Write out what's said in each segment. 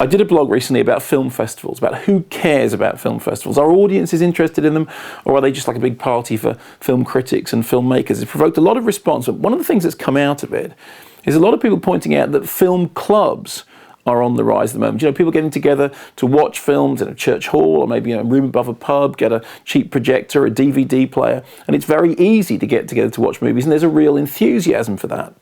I did a blog recently about film festivals, about who cares about film festivals. Are audiences interested in them, or are they just like a big party for film critics and filmmakers? It's provoked a lot of response, but one of the things that's come out of it is a lot of people pointing out that film clubs are on the rise at the moment. You know, people getting together to watch films in a church hall, or maybe in a room above a pub, get a cheap projector, a DVD player, and it's very easy to get together to watch movies, and there's a real enthusiasm for that.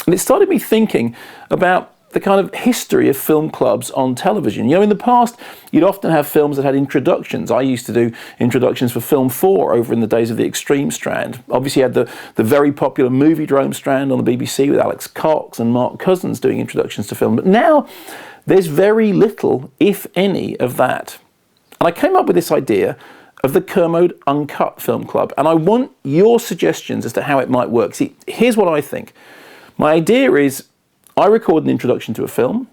And it started me thinking about the kind of history of film clubs on television. You know, in the past, you'd often have films that had introductions. I used to do introductions for Film 4 over in the days of the Extreme strand. Obviously, you had the very popular Movie Drome strand on the BBC with Alex Cox and Mark Cousins doing introductions to film. But now, there's very little, if any, of that. And I came up with this idea of the Kermode Uncut Film Club, and I want your suggestions as to how it might work. See, here's what I think. My idea is, I record an introduction to a film,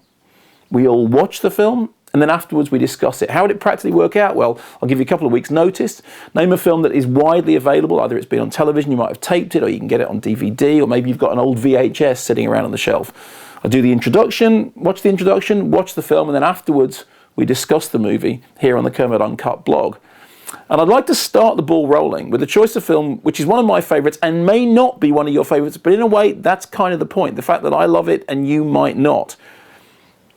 we all watch the film, and then afterwards we discuss it. How would it practically work out? Well, I'll give you a couple of weeks' notice. Name a film that is widely available. Either it's been on television, you might have taped it, or you can get it on DVD, or maybe you've got an old VHS sitting around on the shelf. I do the introduction, watch the film, and then afterwards we discuss the movie here on the Kermode Uncut blog. And I'd like to start the ball rolling with a choice of film which is one of my favourites and may not be one of your favourites, but in a way that's kind of the point, the fact that I love it and you might not.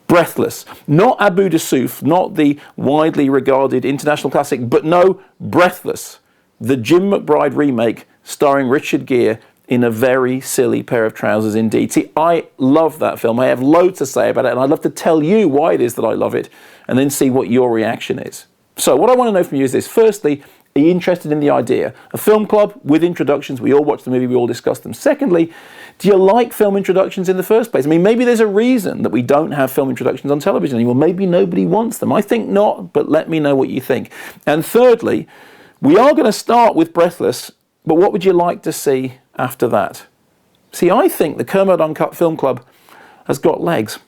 Breathless. Not Abu Dussouf, not the widely regarded international classic, but no, Breathless. The Jim McBride remake starring Richard Gere in a very silly pair of trousers indeed. See, I love that film. I have loads to say about it, and I'd love to tell you why it is that I love it, and then see what your reaction is. So what I want to know from you is this. Firstly, are you interested in the idea? A film club with introductions, we all watch the movie, we all discuss them. Secondly, do you like film introductions in the first place? I mean, maybe there's a reason that we don't have film introductions on television anymore. Maybe nobody wants them. I think not, but let me know what you think. And thirdly, we are going to start with Breathless, but what would you like to see after that? See, I think the Kermode Uncut Film Club has got legs.